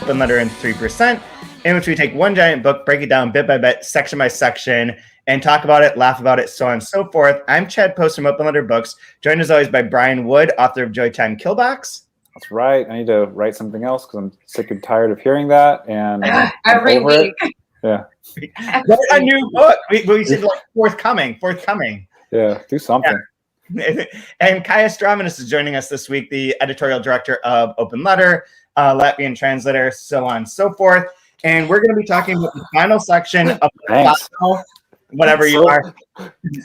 Open Letter and 3%, in which we take one giant book, break it down bit by bit, section by section, and talk about it, laugh about it, so on and so forth. I'm Chad Post from Open Letter Books, joined as always by Brian Wood, author of Joytime Killbox. That's right. I need to write something else because I'm sick and tired of hearing that. And every week. Yeah. Write a new book. We said like forthcoming. Yeah, do something. Yeah. And Kaija Straumanis is joining us this week, the editorial director of Open Letter, Latvian translator, so on and so forth. And we're going to be talking about the final section of the final, whatever you are.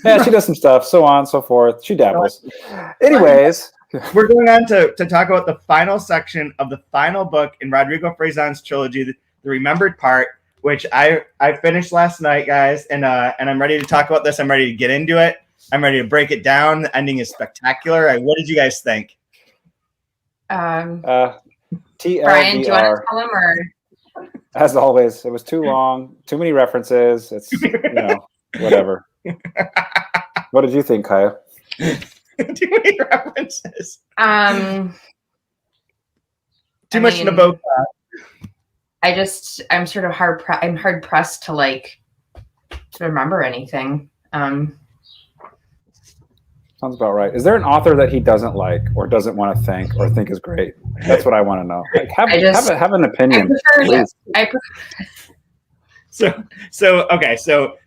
Yeah, she does some stuff, so on and so forth. She dabbles. Anyways. We're going on to talk about the final section of the final book in Rodrigo Frazan's trilogy, The Remembered Part, which I finished last night, guys, and I'm ready to talk about this. I'm ready to get into it. I'm ready to break it down. The ending is spectacular. What did you guys think? Brian, do you want to tell him, or? As always, it was too long, too many references. It's, whatever. What did you think, Kaija? Too many references. Too much in the boat. I'm sort of hard pressed to remember anything. Sounds about right. Is there an author that he doesn't like or doesn't want to thank or think is great? That's what I want to know. Have an opinion. So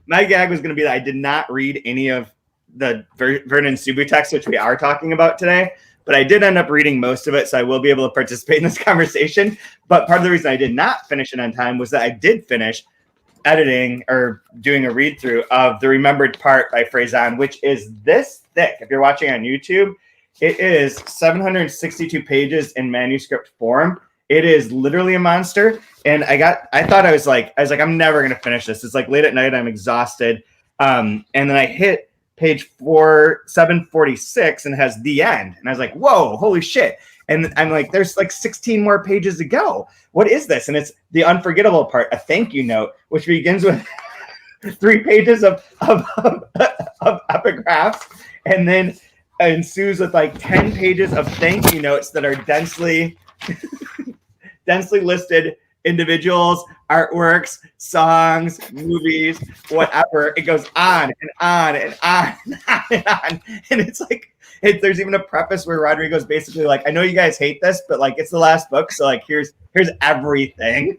my gag was going to be that I did not read any of the Vernon Subutex, which we are talking about today, but I did end up reading most of it, so I will be able to participate in this conversation. But part of the reason I did not finish it on time was that I did finish editing or doing a read through of The Remembered Part by Frazan, which is this thick. If you're watching on YouTube, it is 762 pages in manuscript form. It is literally a monster. And I was like, I'm never going to finish this. It's like late at night. I'm exhausted. And then I hit page 746 and it has the end. And I was like, whoa, holy shit. And I'm like, there's like 16 more pages to go. What is this? And it's the unforgettable part, a thank you note, which begins with 3 pages of epigraphs, and then ensues with like 10 pages of thank you notes that are densely listed individuals, artworks, songs, movies, whatever. It goes on and on and on and on and on. And it's like, there's even a preface where Rodrigo's basically like, I know you guys hate this, but like it's the last book, so like here's everything.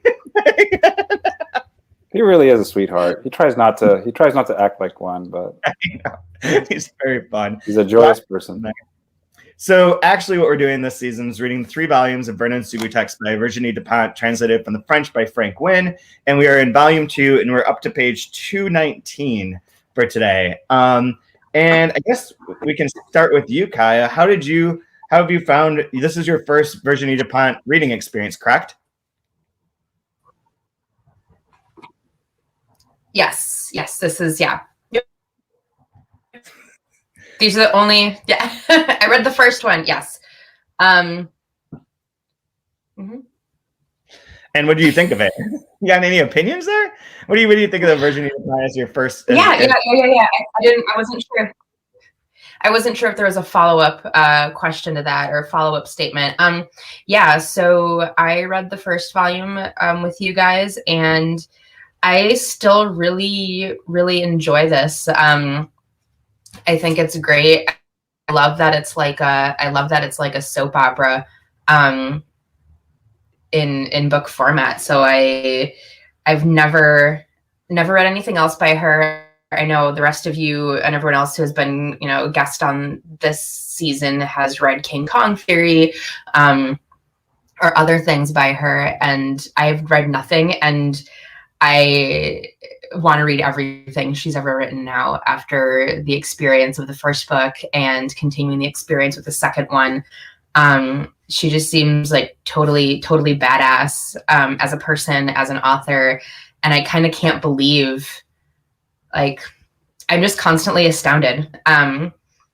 He really is a sweetheart. He tries not to act like one, but he's very fun. He's a joyous person. So actually what we're doing this season is reading the 3 volumes of Vernon Subutex by Virginie Dupont, translated from the French by Frank Wynne. And we are in volume 2, and we're up to page 219 for today. And I guess we can start with you, Kaija. How have you found, this is your first Virginie Dupont reading experience, correct? Yes, this is, yeah. These are the only, I read the first one, yes. And what do you think of it? You got any opinions there? What do you think of the Virginie Dupont as your first? Yeah. I wasn't sure if there was a follow-up question to that or a follow-up statement. So I read the first volume with you guys, and I still really, really enjoy this. I think it's great. I love that it's like a soap opera in book format. So I've never read anything else by her. I know the rest of you and everyone else who has been, a guest on this season has read King Kong Theory or other things by her, and I've read nothing, and I want to read everything she's ever written now after the experience of the first book and continuing the experience with the second one. She just seems like totally badass as a person, as an author. And I kind of can't believe, I'm just constantly astounded. I'm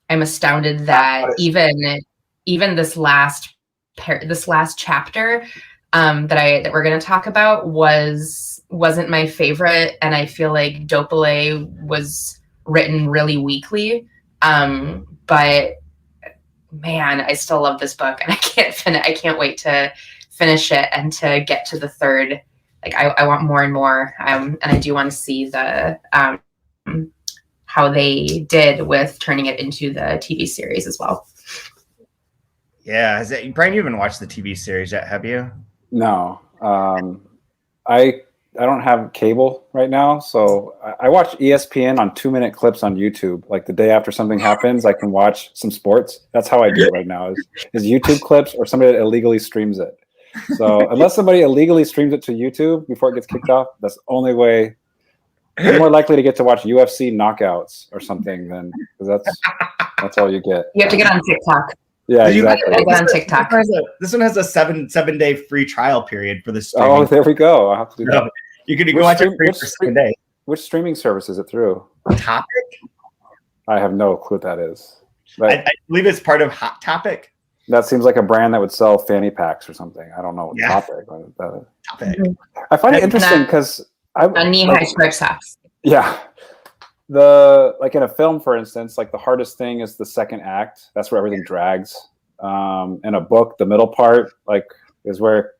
astounded that even this last chapter that we're going to talk about wasn't my favorite, and I feel like Dopele was written really weakly. But man, I still love this book, and I can't wait to finish it and to get to the third. Like I want more and more, and I do want to see the how they did with turning it into the TV series as well. Yeah, Brian, you haven't watched the TV series yet, have you? No, I don't have cable right now, so I watch ESPN on 2-minute clips on YouTube. Like the day after something happens, I can watch some sports. That's how I do it right now. Is YouTube clips or somebody that illegally streams it. So unless somebody illegally streams it to YouTube before it gets kicked off, that's the only way. You're more likely to get to watch UFC knockouts or something than because that's all you get. You have to get on TikTok. Yeah, exactly. Get on TikTok. This one has a seven-day free trial period for the streaming. Oh, there we go. I'll have to do that. You can watch it free for 7 days. Which streaming service is it through? Topic? I have no clue what that is. I believe it's part of Hot Topic. That seems like a brand that would sell fanny packs or something. I don't know what Topic. Topic. I find it interesting because knee-high striped socks. Yeah. Like in a film, for instance, like the hardest thing is the second act. That's where everything drags. In a book, the middle part like is where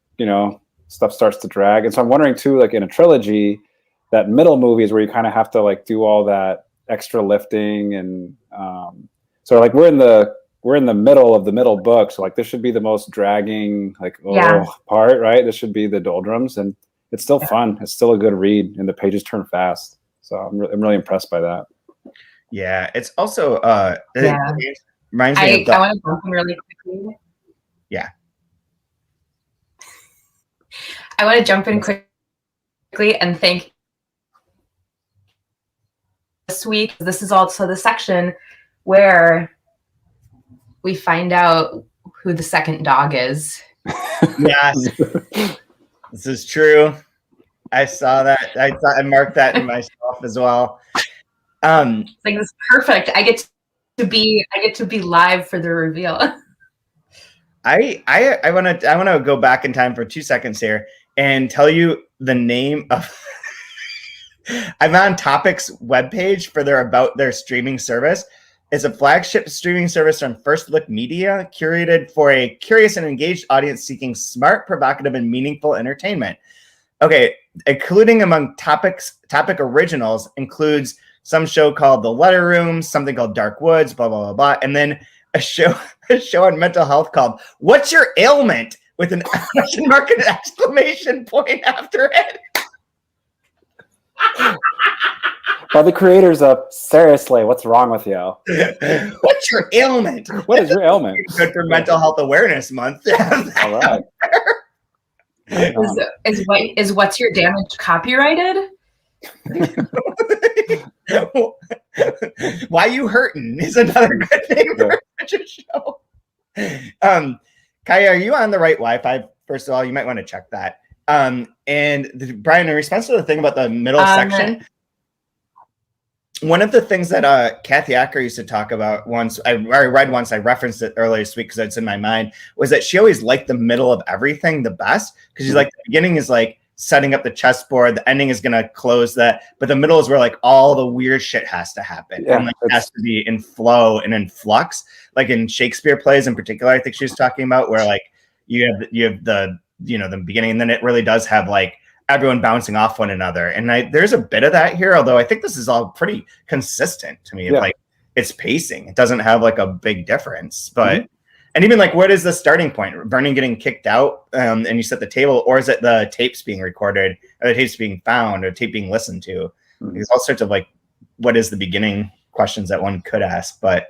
stuff starts to drag. And so I'm wondering too, like in a trilogy, that middle movie is where you kind of have to like do all that extra lifting and so like we're in the middle of the middle book, so like this should be the most dragging part, right? This should be the doldrums, and it's still fun. It's still a good read, and the pages turn fast. So I'm really impressed by that. Yeah, it's also it reminds me of I want to jump in really quickly. Yeah. I want to jump in quickly and thank this week. This is also the section where we find out who the second dog is. Yes, this is true. I saw that. I marked that in myself as well. Like this is perfect. I get to be live for the reveal. I want to go back in time for 2 seconds here and tell you the name of. I'm on Topic's webpage for their streaming service. It's a flagship streaming service from First Look Media, curated for a curious and engaged audience seeking smart, provocative, and meaningful entertainment. Okay, including among Topic originals includes some show called The Letter Room, something called Dark Woods, blah, blah, blah, blah, and then a show on mental health called What's Your Ailment? With an question mark and an exclamation point after it. By the creators of Seriously, What's Wrong With You? What's your ailment? What is your ailment? Good for Mental Health Awareness Month. All right. Is What's Your Damage copyrighted? Why You Hurtin' is another good name for such a show. Kaija, are you on the right Wi-Fi? First of all, you might want to check that. And Brian, in response to the thing about the middle section, one of the things that Kathy Acker used to talk about once, I read once, I referenced it earlier this week because it's in my mind, was that she always liked the middle of everything the best, because she's like, the beginning is like setting up the chessboard, the ending is going to close that, but the middle is where like all the weird shit has to happen. Yeah, and like, it has to be in flow and in flux, like in Shakespeare plays in particular, I think she was talking about, where like you have the the beginning, and then it really does have like everyone bouncing off one another. And there's a bit of that here, although I think this is all pretty consistent to me. Like it's pacing. It doesn't have like a big difference, but and even like, what is the starting point? Vernon getting kicked out and you set the table, or is it the tapes being recorded, or the tapes being found, or tape being listened to? There's all sorts of like, what is the beginning questions that one could ask. But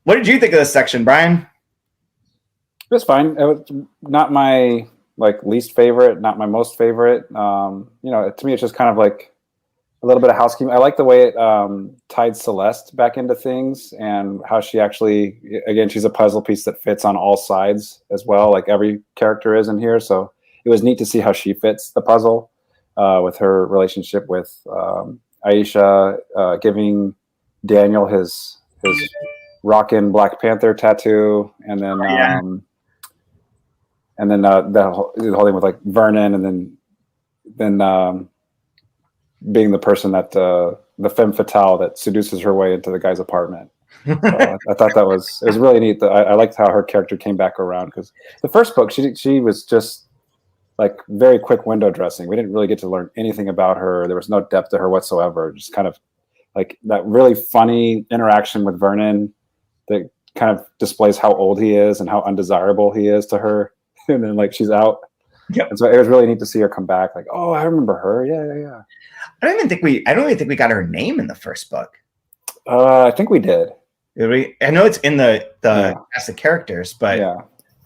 what did you think of this section, Brian? It was fine. It was not my least favorite, not my most favorite. To me, it's just kind of like a little bit of housekeeping. I like the way it tied Céleste back into things, and how she actually, again, she's a puzzle piece that fits on all sides as well, like every character is in here. So it was neat to see how she fits the puzzle with her relationship with Aisha, giving Daniel his rockin' Black Panther tattoo, and then the whole thing with like Vernon, and then being the person that the femme fatale that seduces her way into the guy's apartment. I thought it was really neat. I liked how her character came back around, because the first book she was just like very quick window dressing. We didn't really get to learn anything about her. There was no depth to her whatsoever. Just kind of like that really funny interaction with Vernon that kind of displays how old he is and how undesirable he is to her. And then like she's out. Yep. And so it was really neat to see her come back. Like, oh, I remember her. Yeah. I don't even think we got her name in the first book. I think we did. Did we? I know it's in the cast of characters, but yeah.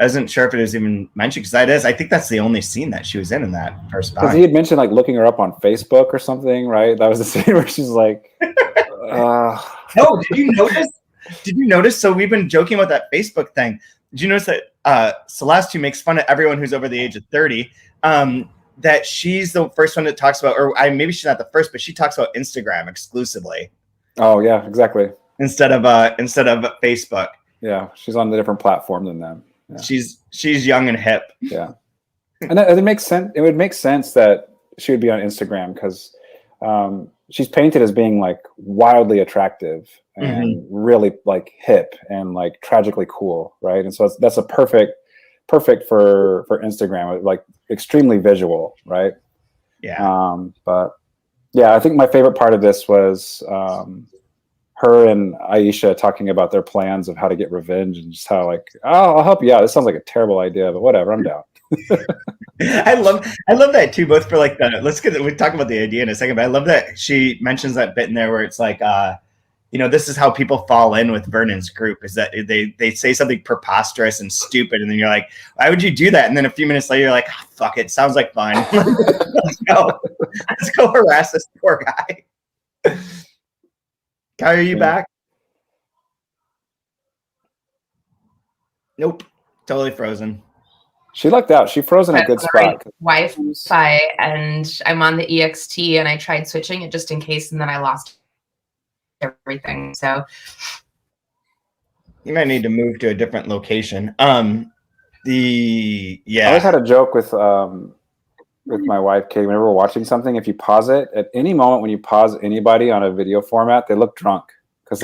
I wasn't sure if it was even mentioned, because I think that's the only scene that she was in that first book. Because he had mentioned like looking her up on Facebook or something, right? That was the scene where she's like, No, did you notice? Did you notice? So we've been joking about that Facebook thing. Did you notice that Celeste, who makes fun of everyone who's over the age of 30, that she's the first one that talks about, or maybe she's not the first, but she talks about Instagram exclusively. Oh yeah, exactly. Instead of Facebook. Yeah, she's on a different platform than them. Yeah. She's young and hip. Yeah, and it makes sense. It would make sense that she would be on Instagram, because she's painted as being like wildly attractive and really like hip and like tragically cool, right? And so that's a perfect for Instagram, like extremely visual, right? Yeah. But yeah, I think my favorite part of this was her and Aisha talking about their plans of how to get revenge, and just how like, oh, I'll help you out. This sounds like a terrible idea, but whatever, I'm down. I love that too, both for like we'll talk about the idea in a second, but I love that she mentions that bit in there where it's like, this is how people fall in with Vernon's group, is that they say something preposterous and stupid, and then you're like, why would you do that? And then a few minutes later, you're like, oh, fuck it, sounds like fun. Let's go harass this poor guy. Kai, are you back? Nope, totally frozen. She lucked out. She froze in a good spot. Wi-Fi, and I'm on the EXT, and I tried switching it just in case, and then I lost everything. So you might need to move to a different location. I always had a joke with my wife, Kate. Whenever we're watching something, if you pause it at any moment, when you pause anybody on a video format, they look drunk, because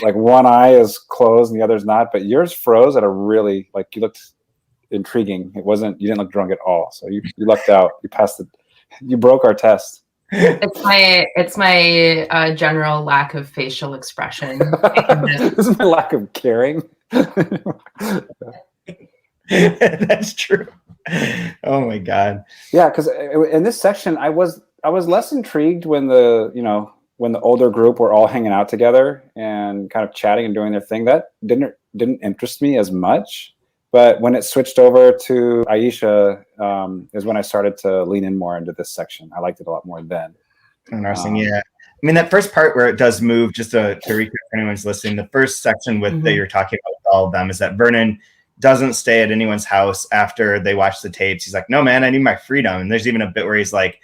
like one eye is closed and the other's not. But yours froze at a really, like, you looked intriguing. You didn't look drunk at all. So you lucked out. You passed it. You broke our test. It's my general lack of facial expression. This is my lack of caring. That's true. Oh my god. Yeah, because in this section, I was less intrigued when the older group were all hanging out together and kind of chatting and doing their thing. That didn't interest me as much. But when it switched over to Aisha, is when I started to lean in more into this section. I liked it a lot more then. Interesting, yeah. I mean, that first part where it does move, just to recap for anyone's listening, the first section that you're talking about with all of them is that Vernon doesn't stay at anyone's house after they watch the tapes. He's like, no, man, I need my freedom. And there's even a bit where he's like,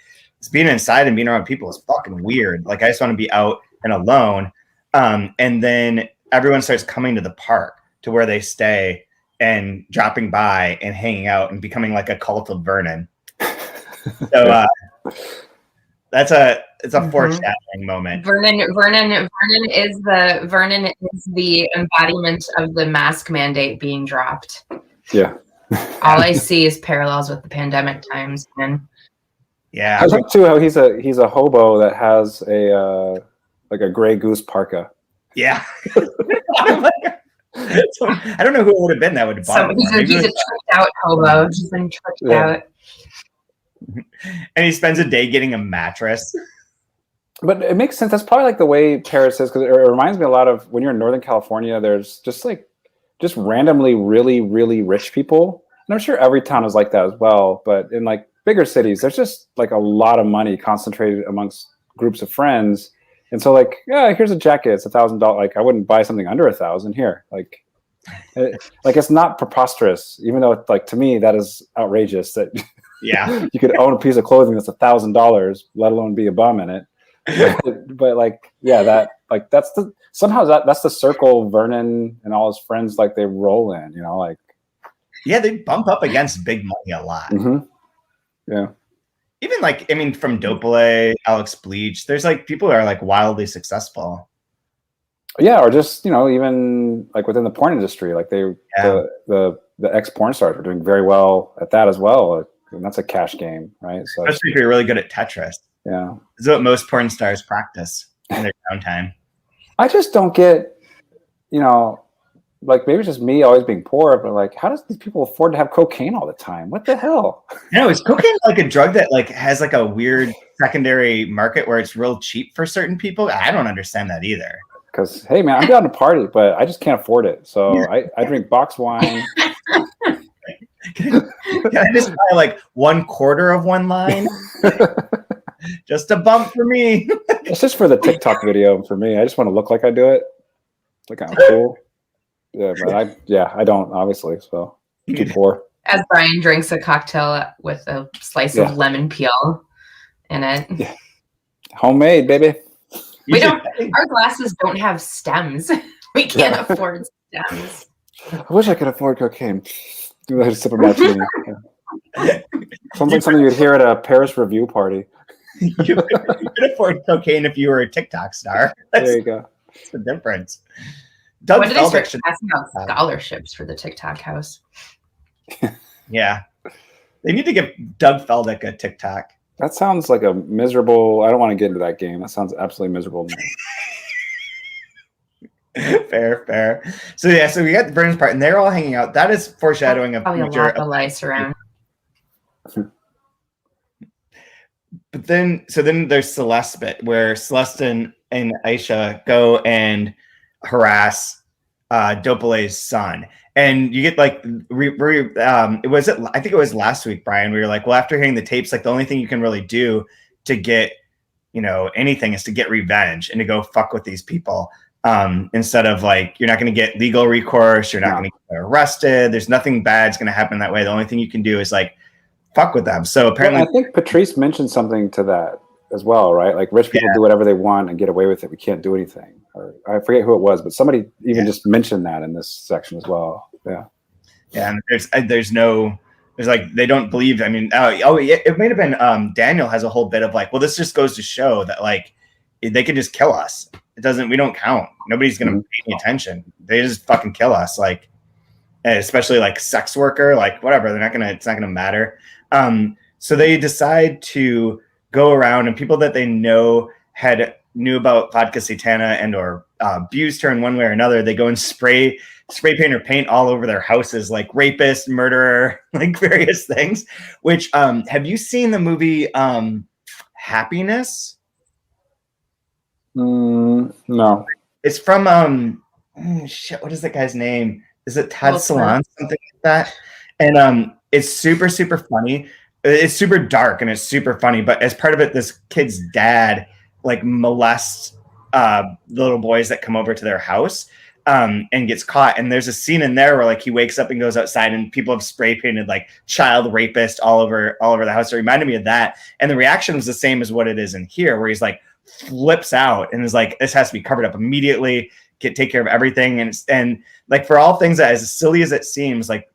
being inside and being around people is fucking weird. Like, I just want to be out and alone. And then everyone starts coming to the park to where they stay and dropping by and hanging out and becoming like a cult of Vernon. So it's a foreshadowing moment. Vernon is the embodiment of the mask mandate being dropped. Yeah. All I see is parallels with the pandemic times, and yeah. I like too how he's a hobo that has a Grey Goose parka. Yeah. So, I don't know who it would have been that would have bought it. He's a tricked out hobo. He's been tricked out. And he spends a day getting a mattress. But it makes sense. That's probably like the way Paris is, because it reminds me a lot of when you're in Northern California, there's just randomly really, really rich people. And I'm sure every town is like that as well. But in like bigger cities, there's just like a lot of money concentrated amongst groups of friends. And so, like, yeah, here's a jacket. It's $1,000. Like, I wouldn't buy something under $1,000 here. Like it's not preposterous, even though, like, to me, that is outrageous. That you could own a piece of clothing that's $1,000, let alone be a bum in it. But like, yeah, that's the circle Vernon and all his friends, like, they roll in. Like, yeah, they bump up against big money a lot. Mm-hmm. Yeah. Even like, I mean, from Dopele, Alex Bleach, there's like people who are like wildly successful. Yeah, or just even like within the porn industry, like the ex porn stars are doing very well at that as well, and that's a cash game, right? So especially if you're really good at Tetris. Yeah, this is what most porn stars practice in their downtime. I just don't get, like maybe it's just me always being poor, but like, how does these people afford to have cocaine all the time? What the hell? No, is cocaine like a drug that like has like a weird secondary market where it's real cheap for certain people? I don't understand that either. Because hey, man, I'm down to party, but I just can't afford it. So I drink box wine. Can I just buy like 1/4 of one line? Just a bump for me. It's just for the TikTok video for me. I just want to look like I do it. Like I'm cool. Yeah, but I don't obviously. So too poor. As Brian drinks a cocktail with a slice of lemon peel in it. Yeah. Homemade, baby. Our glasses don't have stems. We can't afford stems. I wish I could afford cocaine. Do a sip of martini. Something you'd hear at a Paris review party. You could afford cocaine if you were a TikTok star. There you go. That's the difference. When did they start passing out scholarships for the TikTok house? Yeah. They need to give Doug Feldick a TikTok. That sounds like a miserable... I don't want to get into that game. That sounds absolutely miserable to me. Fair. So we got the Vernon's part, and they're all hanging out. That is foreshadowing of probably a lot of lice around. But then there's Celeste bit where Celeste and Aisha go and harass Dopelay's son. And you get like I think it was last week, Brian, we were like, well, after hearing the tapes, like the only thing you can really do to get, anything is to get revenge and to go fuck with these people. Instead of like, you're not going to get legal recourse. You're not going to get arrested. There's nothing bad's going to happen that way. The only thing you can do is like fuck with them. So apparently, I think Patrice mentioned something to that as well, right? Like rich people do whatever they want and get away with it. We can't do anything. Or I forget who it was, but somebody even just mentioned that in this section as well. Yeah. Yeah. And there's like, they don't believe, I mean, it might have been, Daniel has a whole bit of like, well, this just goes to show that like, they can just kill us. We don't count. Nobody's going to pay any attention. They just fucking kill us. Like, especially like sex worker, like whatever, it's not going to matter. So they decide to go around, and people that they knew about Vodka Satana and or abused her in one way or another, they go and spray paint or paint all over their houses, like rapist, murderer, like various things. Which have you seen the movie Happiness? No. It's from what is that guy's name? Is it Ted Salon? Something like that. And it's super, super funny. It's super dark and it's super funny. But as part of it, this kid's dad like molests little boys that come over to their house and gets caught. And there's a scene in there where like he wakes up and goes outside and people have spray painted like child rapist all over the house. It reminded me of that. And the reaction was the same as what it is in here, where he's like flips out and is like, this has to be covered up immediately. Take care of everything. And like for all things that, as silly as it seems, like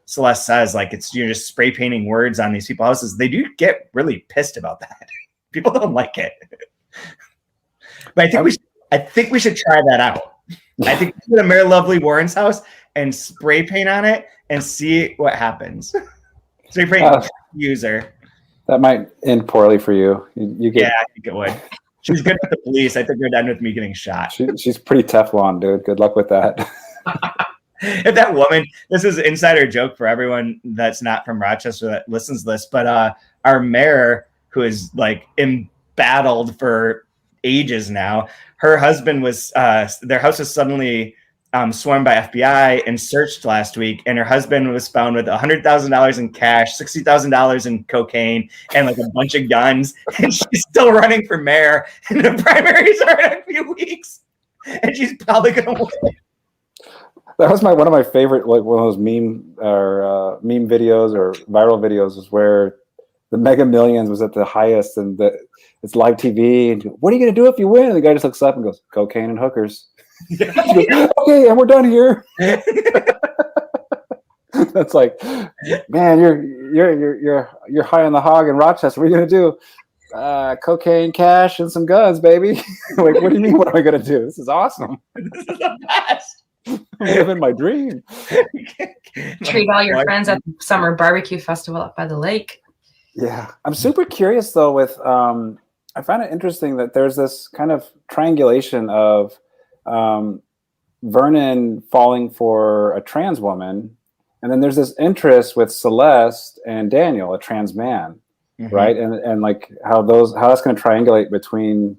Celeste says, like it's, you're just spray painting words on these people's houses. They do get really pissed about that. People don't like it. But I think we should try that out. I think we should go to Mayor Lovely Warren's house and spray paint on it and see what happens. Spray paint user. That might end poorly for you. Yeah, I think it would. She's good with the police. I think it would end with me getting shot. She's pretty Teflon, dude. Good luck with that. If that woman, this is an insider joke for everyone that's not from Rochester that listens to this, but our mayor, who is like embattled for ages now, her husband was, their house was suddenly swarmed by FBI and searched last week, and her husband was found with $100,000 in cash, $60,000 in cocaine, and like a bunch of guns. And she's still running for mayor, and the primaries are in a few weeks, and she's probably gonna win. That was one of my favorite, like one of those meme videos or viral videos, is where the Mega Millions was at the highest, and it's live TV. And what are you gonna do if you win? And the guy just looks up and goes, "Cocaine and hookers." Goes, okay, and we're done here. That's like, man, you're high on the hog in Rochester. What are you gonna do? cocaine, cash, and some guns, baby. Like, what do you mean? What am I gonna do? This is awesome. This is the best. I'm living my dream. Treat all your friends at the summer barbecue festival up by the lake. Yeah, I'm super curious though. With I find it interesting that there's this kind of triangulation of Vernon falling for a trans woman, and then there's this interest with Celeste and Daniel, a trans man, right? And like how that's going to triangulate between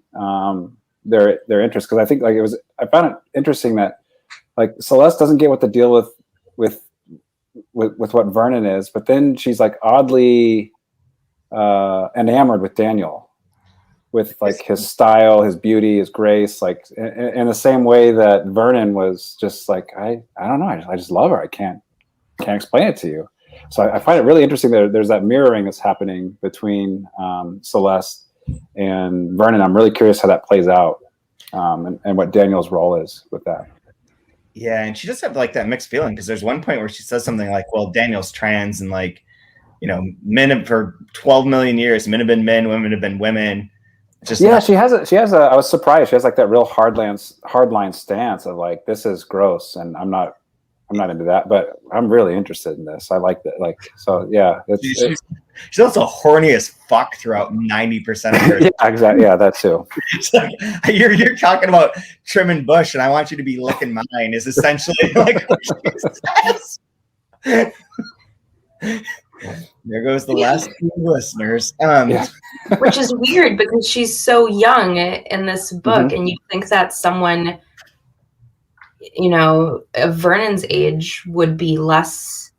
their interests. Because I think like I found it interesting that like Celeste doesn't get what the deal with what Vernon is, but then she's like oddly enamored with Daniel, with like his style, his beauty, his grace, like in the same way that Vernon was just like, I don't know, I just love her. I can't explain it to you. So I find it really interesting that there's that mirroring that's happening between Celeste and Vernon. I'm really curious how that plays out, and what Daniel's role is with that. Yeah, and she does have like that mixed feeling, because there's one point where she says something like, well, Daniel's trans, and like, you know, men have, for 12 million years, men have been men, women have been women. Just yeah, she has a I was surprised. She has like that real hardline stance of like, this is gross, and I'm not into that, but I'm really interested in this. I like that. Like, so yeah. She's also horny as fuck throughout 90% of her. Yeah, exactly. Yeah, that too. It's like, you're talking about trimming bush, and I want you to be licking mine is essentially like what she says. There goes the last few listeners. Which is weird because she's so young in this book, and you think that someone, you know, of Vernon's age would be less.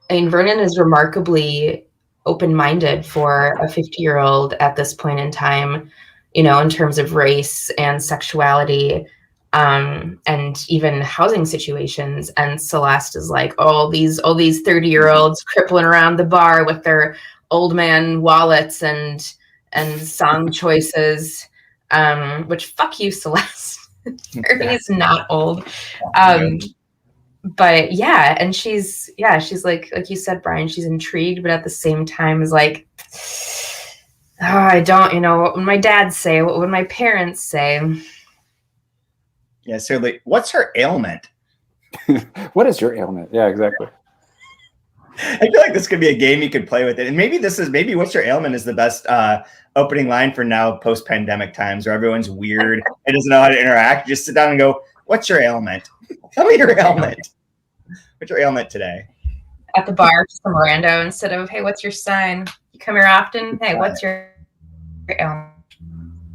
I mean, Vernon is remarkably open-minded for a 50-year-old at this point in time, you know, in terms of race and sexuality, and even housing situations. And Celeste is like, all these 30-year-olds crippling around the bar with their old man wallets and song choices, which fuck you, Celeste. He's not old. But yeah, and she's like you said, Brian, she's intrigued, but at the same time is like, oh, I don't, you know, what would my dad say? What would my parents say? Yeah, so like, what's her ailment? What is your ailment? Yeah, exactly. I feel like this could be a game you could play with it. And maybe what's your ailment is the best opening line for now post-pandemic times, where everyone's weird and doesn't know how to interact. Just sit down and go, what's your ailment? Tell me your ailment. What's your ailment today? At the bar, just some rando, instead of, hey, what's your sign? You come here often? Hey, what's your ailment?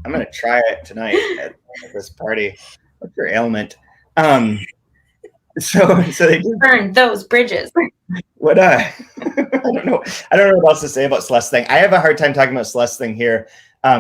I'm going to try it tonight at this party. What's your ailment? So they burn those bridges. What I don't know what else to say about Celeste thing. I have a hard time talking about Celeste thing here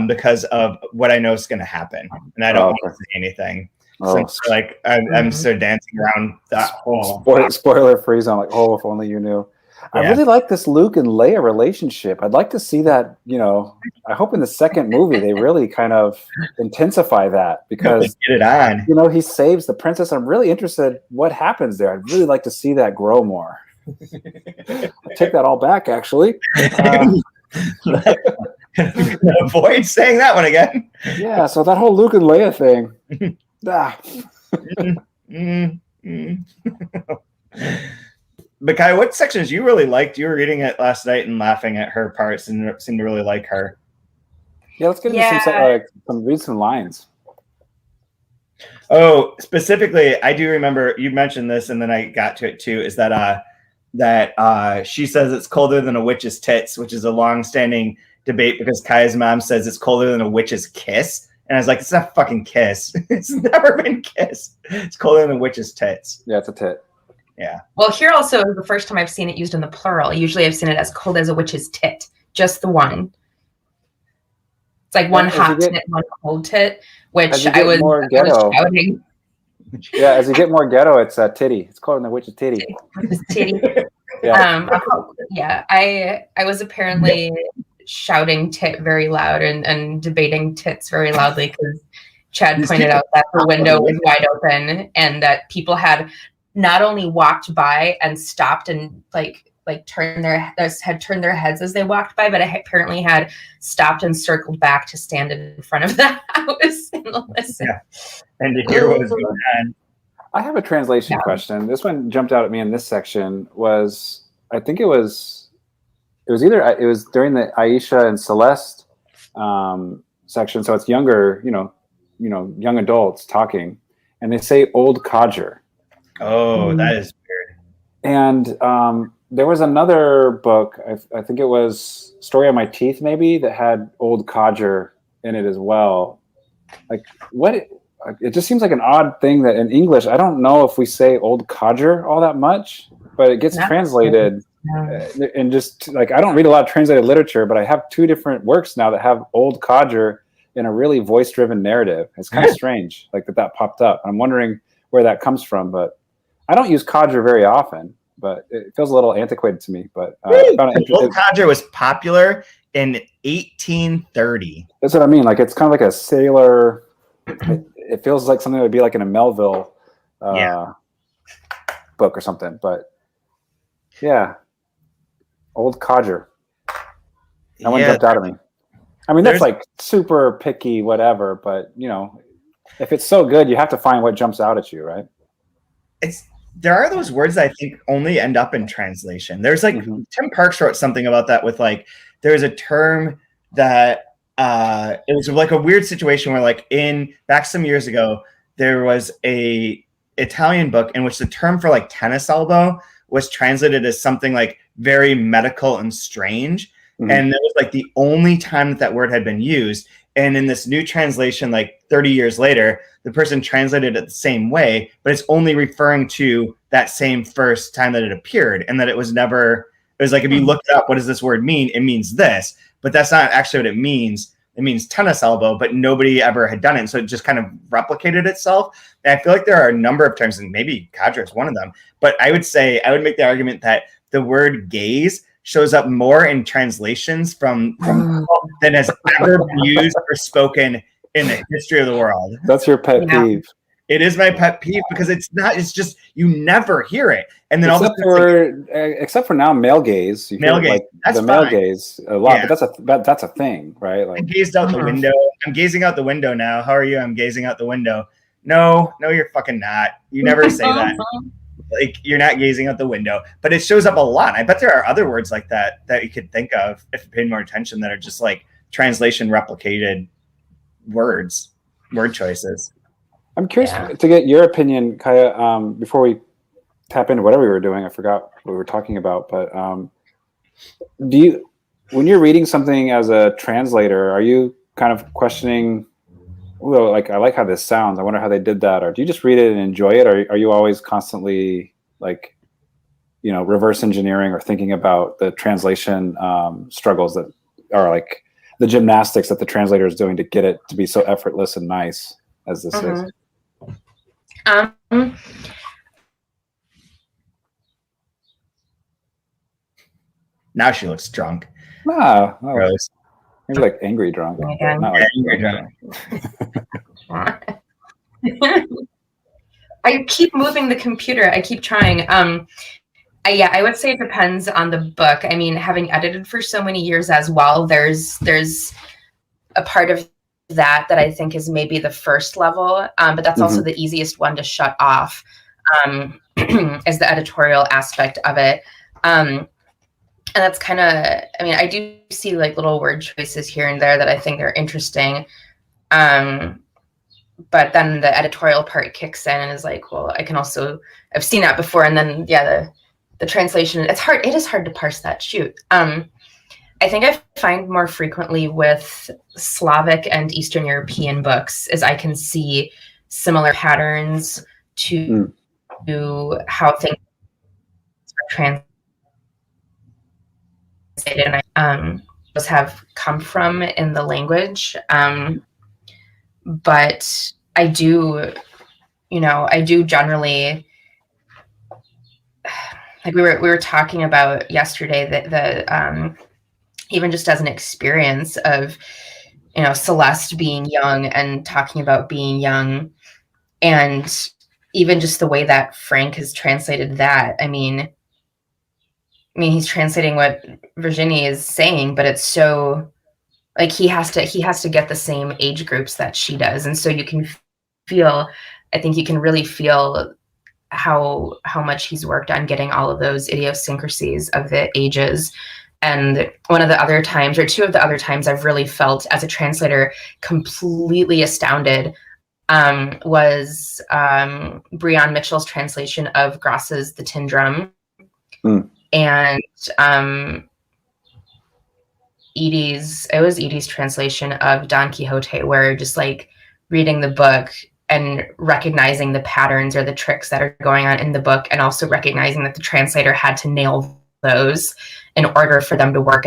because of what I know is going to happen, and I don't want to say anything. Since like I'm so dancing around that whole spoiler free zone. Like, oh, if only you knew. Yeah. I really like this Luke and Leia relationship. I'd like to see that, you know, I hope in the second movie they really kind of intensify that, because get it on. You know, he saves the princess. I'm really interested what happens there. I'd really like to see that grow more. I take that all back, actually. Avoid saying that one again. Yeah, so that whole Luke and Leia thing. But Kai, what sections you really liked? You were reading it last night and laughing at her parts and seemed to really like her. Yeah, let's get into some lines. Oh, specifically, I do remember you mentioned this, and then I got to it too. Is that she says it's colder than a witch's tits, which is a long-standing debate because Kai's mom says it's colder than a witch's kiss, and I was like, it's not a fucking kiss. It's never been kissed. It's colder than a witch's tits. Yeah, it's a tit. Yeah. Well, here also is the first time I've seen it used in the plural. Usually I've seen it as cold as a witch's tit, just the one. It's like one hot tit, one cold tit, which I was shouting. Yeah, as you get more ghetto, it's a titty. It's called the witch's titty. Titty. Yeah. I was apparently shouting tit very loud and debating tits very loudly because Chad pointed out that her window was wide open and that people had not only walked by and stopped and like like had turned their heads as they walked by, but I apparently had stopped and circled back to stand in front of the house and listen. Yeah. And to hear what was going on. I have a translation question. This one jumped out at me in this section. I think it was during the Aisha and Céleste section. So it's younger, young adults talking, and they say old codger. Oh, that is weird. And there was another book, I think it was Story on My Teeth, maybe, that had old codger in it as well. Like, it just seems like an odd thing that in English, I don't know if we say old codger all that much, but it gets translated. And just like, I don't read a lot of translated literature, but I have 2 different works now that have old codger in a really voice-driven narrative. It's kind of strange, like that popped up. I'm wondering where that comes from, but I don't use codger very often, but it feels a little antiquated to me. But old codger was popular in 1830. That's what I mean. Like, it's kind of like a sailor. It feels like something that would be like in a Melville book or something. But yeah, old codger. That one jumped out at me. I mean, that's like super picky, whatever. But if it's so good, you have to find what jumps out at you, right? There are those words that I think only end up in translation. There's like Tim Parks wrote something about that with like there's a term that it was like a weird situation where like back some years ago there was a Italian book in which the term for like tennis elbow was translated as something like very medical and strange. And that was like the only time that word had been used. And in this new translation, like 30 years later, the person translated it the same way, but it's only referring to that same first time that it appeared, and that it was like, if you looked up, what does this word mean? It means this, but that's not actually what it means. It means tennis elbow, but nobody ever had done it. And so it just kind of replicated itself. And I feel like there are a number of terms, and maybe codger is one of them, but I would make the argument that the word gaze shows up more in translations from than has ever been used or spoken in the history of the world. That's your pet peeve. It is my pet peeve because it's just you never hear it. And then except for now, male gaze. Male gaze. Like that's the male gaze a lot, but that's a thing, right? Like, I gazed out the window. I'm gazing out the window now. How are you? I'm gazing out the window. No, you're fucking not. You never say that. Like, you're not gazing out the window, but it shows up a lot. I bet there are other words like that you could think of if you paid more attention that are just like translation replicated word choices. I'm curious to get your opinion, Kaija, before we tap into whatever we were doing. I forgot what we were talking about, but when you're reading something as a translator, are you kind of questioning, well, like, I like how this sounds, I wonder how they did that, or do you just read it and enjoy it, or are you always constantly like, reverse engineering or thinking about the translation struggles that are like the gymnastics that the translator is doing to get it to be so effortless and nice as this is? Now she looks drunk. Gross. Maybe like angry drunk. Not like angry drunk. I keep moving the computer. I keep trying. I would say it depends on the book. I mean, having edited for so many years as well, there's a part of that I think is maybe the first level, but that's also the easiest one to shut off, is the editorial aspect of it. And that's kind of, I mean, I do see like little word choices here and there that I think are interesting. But then the editorial part kicks in and is like, well, I've seen that before. And then, the translation, it is hard to parse that. I think I find more frequently with Slavic and Eastern European books is I can see similar patterns to how things are translated and those have come from in the language. But I do generally, like we were talking about yesterday, that even just as an experience of, Céleste being young and talking about being young, and even just the way that Frank has translated that. I mean, I mean, he's translating what Virginie is saying, but it's so like he has to get the same age groups that she does, and so you can feel. I think you can really feel how much he's worked on getting all of those idiosyncrasies of the ages. And one of the other times, or two of the other times, I've really felt as a translator completely astounded was Breon Mitchell's translation of Gross's The Tin Drum, and Edie's translation of Don Quixote, where just like reading the book and recognizing the patterns or the tricks that are going on in the book, and also recognizing that the translator had to nail those in order for them to work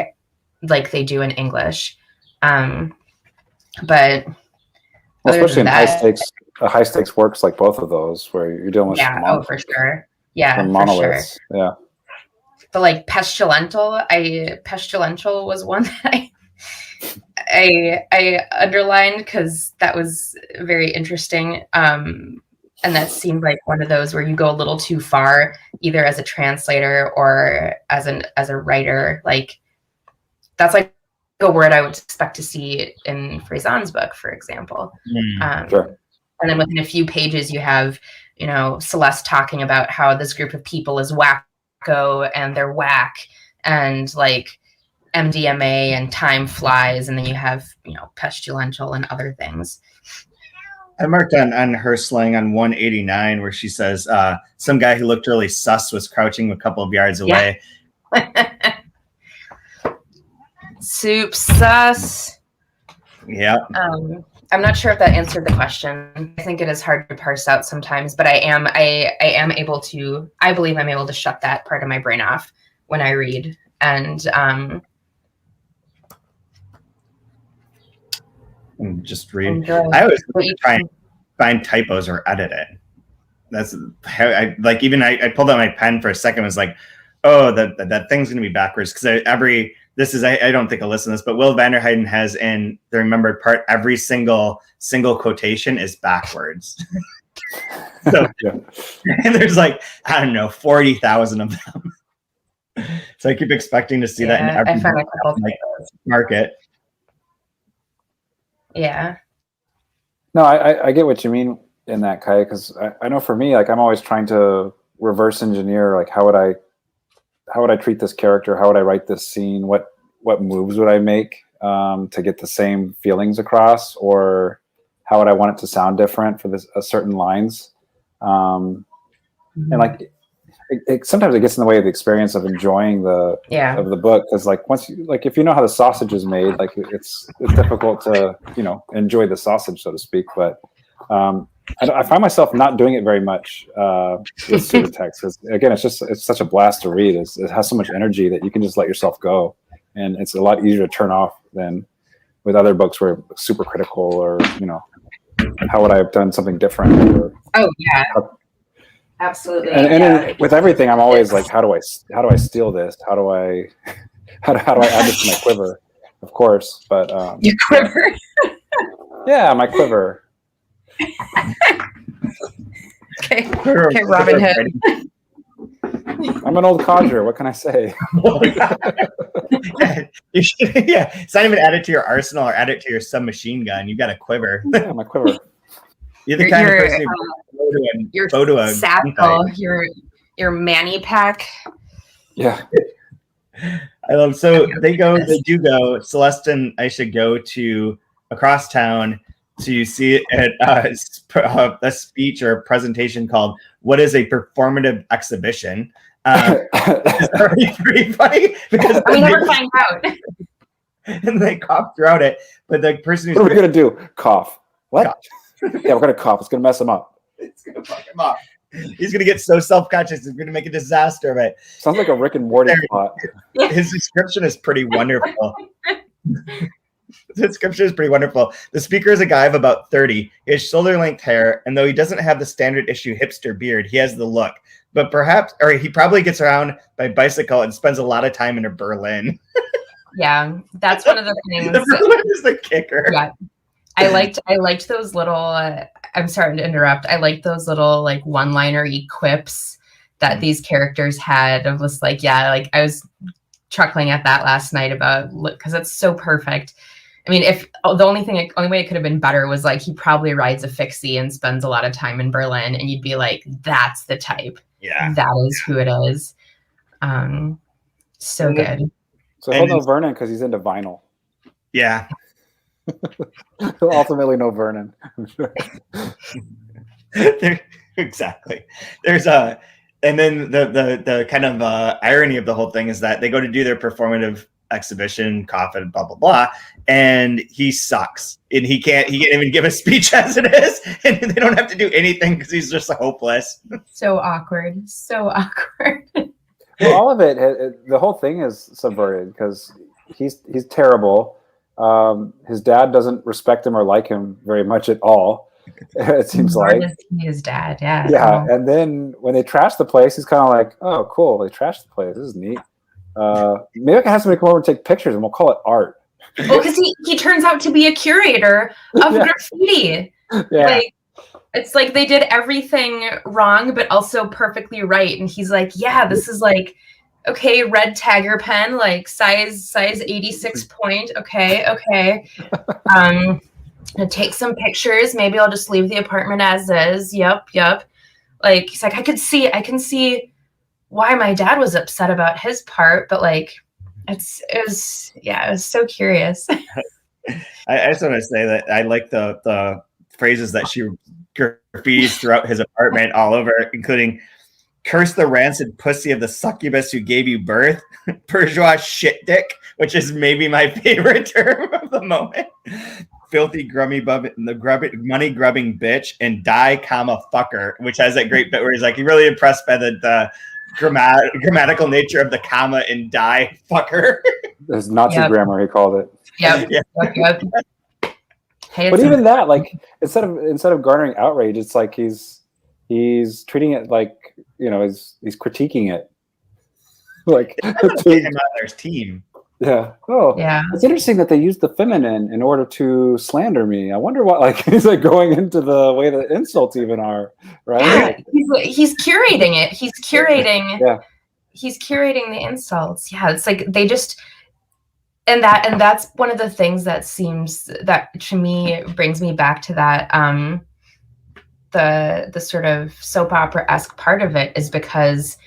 like they do in English. But especially in high stakes works like both of those, where you're dealing with for sure, monoliths, yeah. But like pestilential was one that I underlined because that was very interesting. And that seemed like one of those where you go a little too far, either as a translator or as a writer. Like that's like a word I would expect to see in Frazan's book, for example. Sure. And then within a few pages, you have, Celeste talking about how this group of people is wacko and they're whack and like MDMA and time flies, and then you have pestilential and other things. I marked on her slang on 189 where she says some guy who looked really sus was crouching a couple of yards away. Soup sus. Yeah. I'm not sure if that answered the question. I think it is hard to parse out sometimes, but I believe I'm able to shut that part of my brain off when I read. And just read. I always try and find typos or edit it. That's how I like. Even I pulled out my pen for a second. Was like, oh, that thing's gonna be backwards because I don't think I'll listen to this, but Will Vanderheiden has in the remembered part every single quotation is backwards. So, and there's like, I don't know, 40,000 of them. So I keep expecting to see that in every market. Yeah. No, I get what you mean in that, Kaija, because I know for me, like I'm always trying to reverse engineer, like how would I treat this character? How would I write this scene? What moves would I make to get the same feelings across? Or how would I want it to sound different for certain lines? And like, sometimes it gets in the way of the experience of enjoying of the book. Because like if you know how the sausage is made, like it's difficult to enjoy the sausage, so to speak. But I find myself not doing it very much with Subutex because again, it's such a blast to read. It has so much energy that you can just let yourself go, and it's a lot easier to turn off than with other books where it's super critical or how would I have done something different? Or, absolutely. And with everything, I'm always like, how do I steal this? How do I add this to my quiver? Of course, but your quiver. Yeah, my quiver. Okay, Robin Hood. I'm an old codger. What can I say? It's not even add it to your arsenal or add it to your submachine gun. You've got a quiver. Yeah, my quiver. You're the kind of person your photo a satchel, your manny pack. Yeah. I love. So they do go. Celeste and Aisha go to across town to see it at a speech or a presentation called "What is a Performative Exhibition?" It's already pretty funny because we never find out. And they cough throughout it, but the person who's what are we gonna do? Cough. What? Cough. Yeah, we're gonna cough. It's gonna mess him up. It's gonna fuck him up. He's gonna get so self-conscious. He's gonna make a disaster of it. Sounds like a Rick and Morty plot. His description is pretty wonderful. The description is pretty wonderful. The speaker is a guy of about 30. He has shoulder-length hair, and though he doesn't have the standard issue hipster beard, he has the look. But he probably gets around by bicycle and spends a lot of time in Berlin. Yeah, that's one of the things. Berlin is the kicker. Yeah. I liked those little I'm sorry to interrupt. I liked those little like one-liner quips that these characters had. Of was like, yeah, like I was chuckling at that last night about, because it's so perfect. I mean, if the only way it could have been better was like he probably rides a fixie and spends a lot of time in Berlin, and you'd be like, that's the type. Yeah, that is who it is. So good. So he'll know Vernon because he's into vinyl. Yeah. He'll ultimately know Vernon. I'm sure. Exactly. There's a, and then the kind of irony of the whole thing is that they go to do their performative exhibition, coffin, blah blah blah, and he sucks, and he can't even give a speech as it is, and they don't have to do anything because he's just hopeless. So awkward. Well, all of it, the whole thing is subverted because he's terrible. His dad doesn't respect him or like him very much at all. It seems like his dad, yeah. Yeah, and then when they trash the place, he's kind of like, "Oh, cool, they trashed the place. This is neat. Maybe I can have somebody come over and take pictures, and we'll call it art." Well, because he turns out to be a curator of graffiti. Yeah. Like, it's like they did everything wrong, but also perfectly right. And he's like, "Yeah, this is like, okay, red Tiger pen, like size 86 point. Okay. Gonna take some pictures. Maybe I'll just leave the apartment as is. Yep. Like he's like, I can see why my dad was upset about his part, but like it was so curious. I just want to say that I like the phrases that she graffitis throughout his apartment all over, including "curse the rancid pussy of the succubus who gave you birth," "bourgeois shitdick," which is maybe my favorite term of the moment, "filthy money grubbing bitch," and "die comma fucker," which has that great bit where he's like, he really impressed by the grammatical nature of the comma in "die fucker." There's Nazi grammar, he called it. Yep. Hey, but even that, like, instead of garnering outrage, it's like he's treating it like, he's critiquing it. Like there's team. Yeah. Oh, yeah. It's interesting that they used the feminine in order to slander me. I wonder what, like, he's like going into the way the insults even are, right? Yeah, he's curating it. He's curating. Yeah. He's curating the insults. Yeah, it's like they just. And that's one of the things that to me brings me back to that the sort of soap opera-esque part of it is because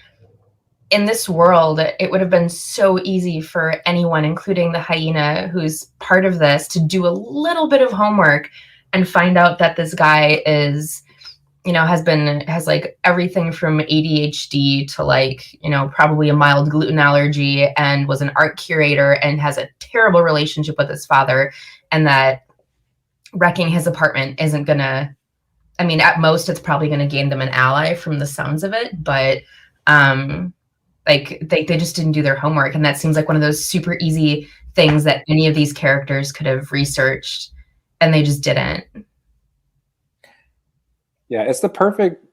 in this world it would have been so easy for anyone, including the hyena who's part of this, to do a little bit of homework and find out that this guy is has like everything from ADHD to like, probably a mild gluten allergy, and was an art curator and has a terrible relationship with his father, and that wrecking his apartment isn't gonna, I mean, at most it's probably gonna gain them an ally from the sounds of it, but like they just didn't do their homework. And that seems like one of those super easy things that any of these characters could have researched, and they just didn't. Yeah, it's the perfect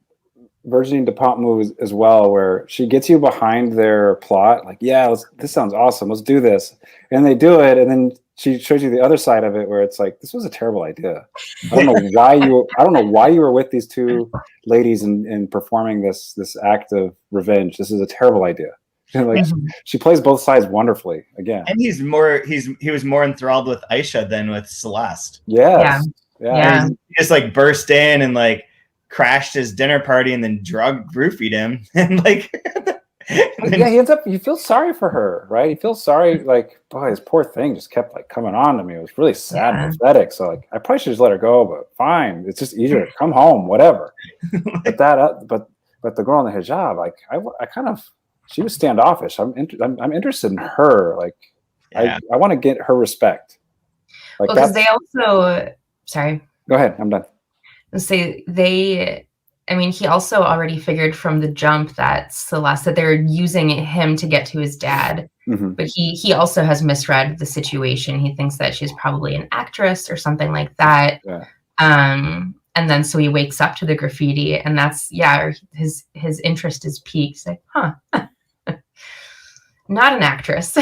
Virginie Despentes move as well, where she gets you behind their plot. Like, yeah, this sounds awesome. Let's do this. And they do it, and then she shows you the other side of it, where it's like, this was a terrible idea. I don't know why you were with these two ladies and performing this act of revenge. This is a terrible idea. And like she plays both sides wonderfully again. And he was more enthralled with Aisha than with Celeste. Yeah. He just like burst in and like crashed his dinner party and then roofied him, and like he ends up, you feel sorry for her, right? You feel sorry, like, boy, this poor thing just kept like coming on to me. It was really sad and pathetic. So like, I probably should just let her go, but fine, it's just easier to come home, whatever. But the girl in the hijab, like, I kind of, she was standoffish. I'm interested in her. Like, I want to get her respect. Like, because they also, sorry, go ahead, I'm done. He also already figured from the jump that Celeste, that they're using him to get to his dad. But he also has misread the situation. He thinks that she's probably an actress or something like that. Yeah. And then so he wakes up to the graffiti, and that's his interest is piqued. He's like, not an actress.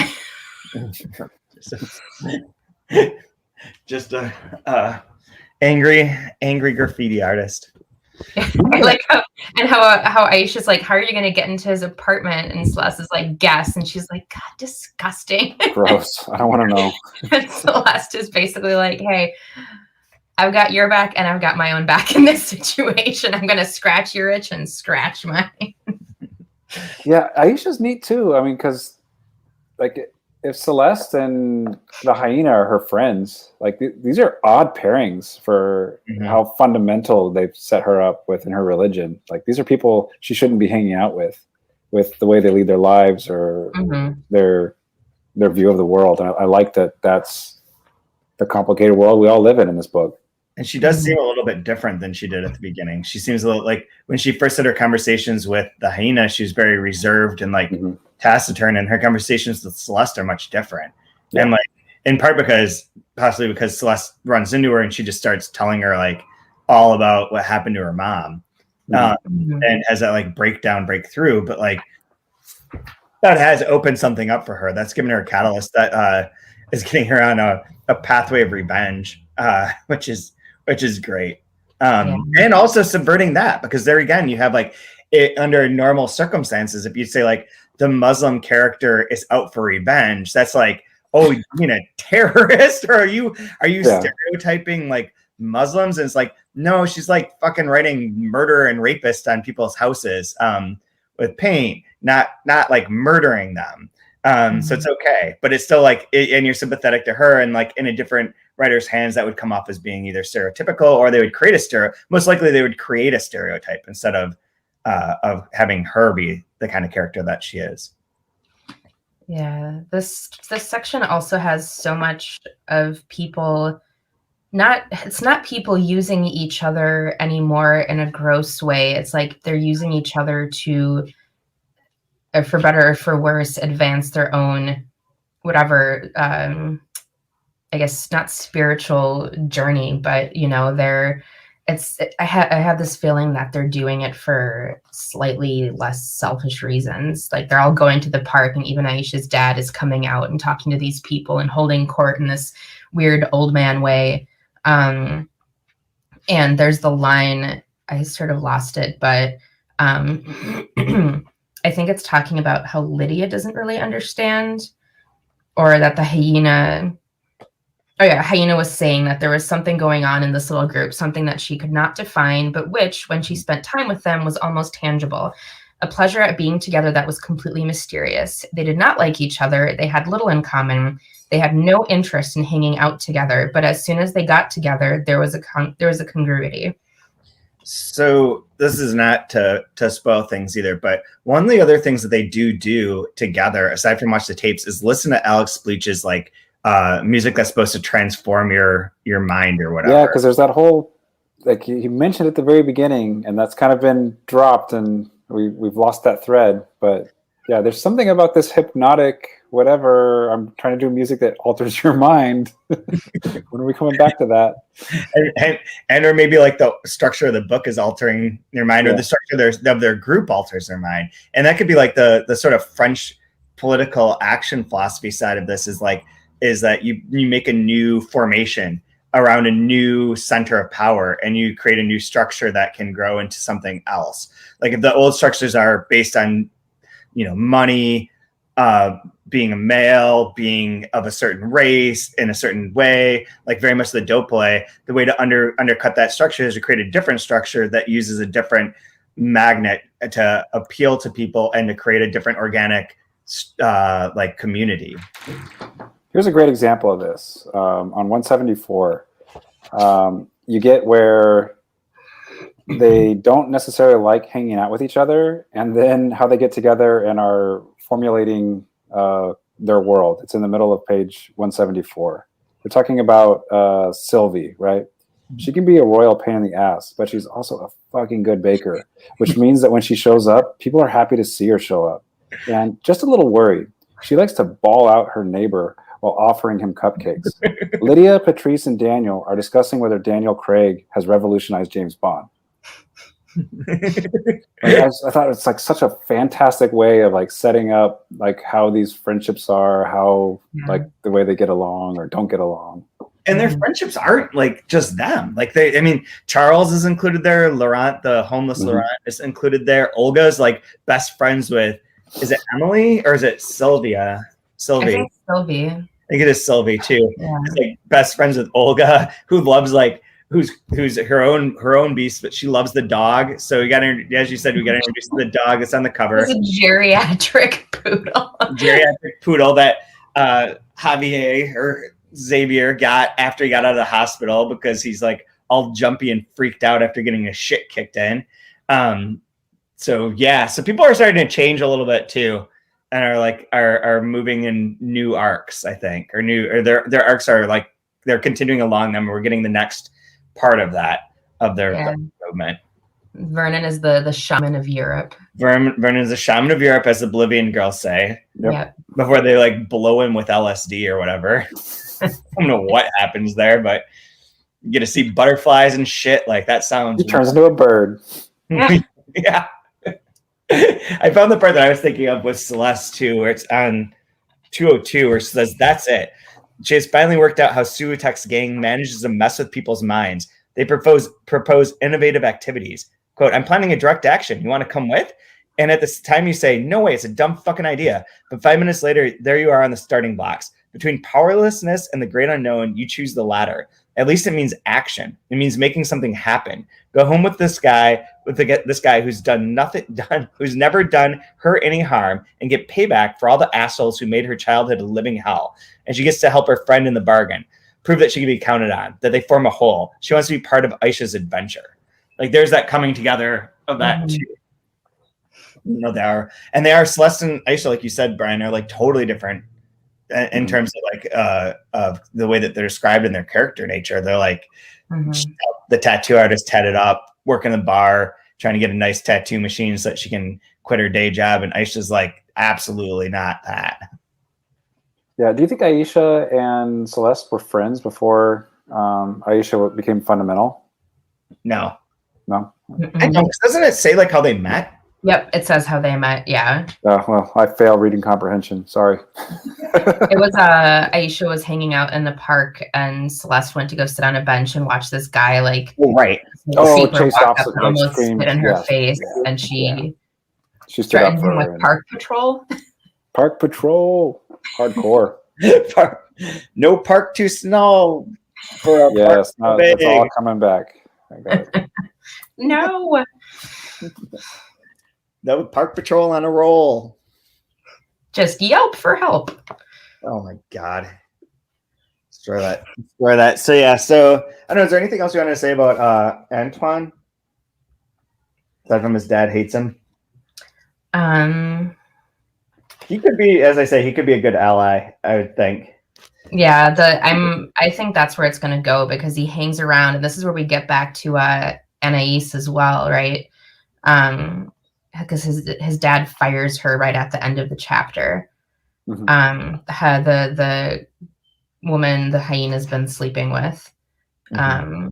Just a angry graffiti artist. Like how Aisha's like, how are you going to get into his apartment? And Celeste is like, guess. And she's like, God, disgusting. Gross. I don't want to know. And Celeste is basically like, hey, I've got your back and I've got my own back in this situation. I'm going to scratch your itch and scratch mine. Yeah, Aisha's neat too. I mean, because like if Celeste and the hyena are her friends, like these are odd pairings for how fundamental they've set her up with in her religion. Like these are people she shouldn't be hanging out with the way they lead their lives or their view of the world. And I like that that's the complicated world we all live in this book. And she does seem a little bit different than she did at the beginning. She seems a little like when she first had her conversations with the hyena, she was very reserved and like taciturn, and her conversations with Celeste are much different. Yeah. And like in part possibly because Celeste runs into her and she just starts telling her like all about what happened to her mom, and has that like breakthrough. But like that has opened something up for her. That's given her a catalyst that is getting her on a pathway of revenge, which is great. And also subverting that, because there again, you have like it under normal circumstances, if you say like the Muslim character is out for revenge, that's like, oh, you mean a terrorist? Or are you stereotyping like Muslims? And it's like, no, she's like fucking writing murder and rapist on people's houses with paint, not like murdering them. So it's okay, but it's still like, and you're sympathetic to her, and like in a different writer's hands, that would come off as being either stereotypical, or they would create most likely they would create a stereotype instead of having her be the kind of character that she is. Yeah, this section also has so much of people. It's not people using each other anymore in a gross way. It's like they're using each other to, for better or for worse, advance their own whatever. I guess not spiritual journey, but you know, I have this feeling that they're doing it for slightly less selfish reasons. Like they're all going to the park, and even Aisha's dad is coming out and talking to these people and holding court in this weird old man way. And there's the line, I sort of lost it, but I think it's talking about how Lydia doesn't really understand, or that the hyena was saying that there was something going on in this little group, something that she could not define, but which, when she spent time with them, was almost tangible. A pleasure at being together that was completely mysterious. They did not like each other. They had little in common. They had no interest in hanging out together. But as soon as they got together, there was a congruity. So this is not to spoil things either, but one of the other things that they do together, aside from watch the tapes, is listen to Alex Bleach's like music that's supposed to transform your mind or whatever. Yeah, because there's that whole, like he mentioned at the very beginning, and that's kind of been dropped, and we've lost that thread. But yeah, there's something about this hypnotic whatever. I'm trying to do music that alters your mind. When are we coming back to that? And or maybe like the structure of the book is altering your mind, or the structure of their group alters their mind, and that could be like the sort of French political action philosophy side of this is that you make a new formation around a new center of power, and you create a new structure that can grow into something else. Like if the old structures are based on, money, being a male, being of a certain race in a certain way, like very much the dope play, the way to undercut that structure is to create a different structure that uses a different magnet to appeal to people and to create a different organic like community. Here's a great example of this. On 174, you get where they don't necessarily like hanging out with each other, and then how they get together and are formulating their world. It's in the middle of page 174. We're talking about Sylvie, right? She can be a royal pain in the ass, but she's also a fucking good baker, which means that when she shows up, people are happy to see her show up. And just a little worried. She likes to bawl out her neighbor while offering him cupcakes. Lydia, Patrice, and Daniel are discussing whether Daniel Craig has revolutionized James Bond. I thought it's like such a fantastic way of like setting up like how these friendships are, how like the way they get along or don't get along. And their friendships aren't like just them. Like Charles is included there. Laurent, the homeless Laurent, is included there. Olga's like best friends with, is it Emily or is it Sylvia? Sylvie. I think Sylvie. I think it is Sylvie too. Yeah. It's like best friends with Olga, who loves like who's her own beast, but she loves the dog. So we got to, as you said, we got to introduce the dog that's on the cover. It's a geriatric poodle. Geriatric poodle that Javier or Xavier got after he got out of the hospital because he's like all jumpy and freaked out after getting his shit kicked in. So people are starting to change a little bit too, and are moving in new arcs, I think, or their arcs are like they're continuing along them. We're getting the next part of their movement. Vernon is the shaman of Europe. Vernon is the shaman of Europe, as the Bolivian girls say. Yep. Before they like blow him with LSD or whatever. I don't know what happens there, but you get to see butterflies and shit. Like that sounds. He turns into a bird. Yeah. I found the part that I was thinking of with Celeste too, where it's on 202, where she says, "That's it. She has finally worked out how Subutex gang manages to mess with people's minds. They propose innovative activities. Quote, I'm planning a direct action. You want to come with? And at this time you say, no way, it's a dumb fucking idea. But 5 minutes later, there you are on the starting blocks. Between powerlessness and the great unknown, you choose the latter. At least it means action. It means making something happen. Go home with this guy, who's who's never done her any harm, and get payback for all the assholes who made her childhood a living hell. And she gets to help her friend in the bargain. Prove that she can be counted on, that they form a whole. She wants to be part of Aisha's adventure." Like there's that coming together of that too. You know, they are Celeste and Aisha, like you said, Brian, are like totally different in terms of like of the way that they're described in their character nature. They're like the tattoo artist tatted up, working the bar, trying to get a nice tattoo machine so that she can quit her day job. And Aisha's like, absolutely not that. Yeah. Do you think Aisha and Celeste were friends before Aisha became fundamental? No. Mm-mm. I know, doesn't it say like how they met? Yep, it says how they met. Yeah. Well, I fail reading comprehension. Sorry. It was Aisha was hanging out in the park, and Celeste went to go sit on a bench and watch this guy like chase walk up off and almost spit in her face, and she threatened him with Park Patrol. Park Patrol, hardcore. No park too small for a park it's all coming back. I got it. No. No Park Patrol on a roll. Just yelp for help. Oh my God. Destroy that. So I don't know, is there anything else you want to say about Antoine? Aside from his dad hates him? He could be, as I say, he could be a good ally, I would think. Yeah, I think that's where it's gonna go, because he hangs around, and this is where we get back to Anais as well, right? Because his dad fires her right at the end of the chapter. The woman the hyena's been sleeping with, and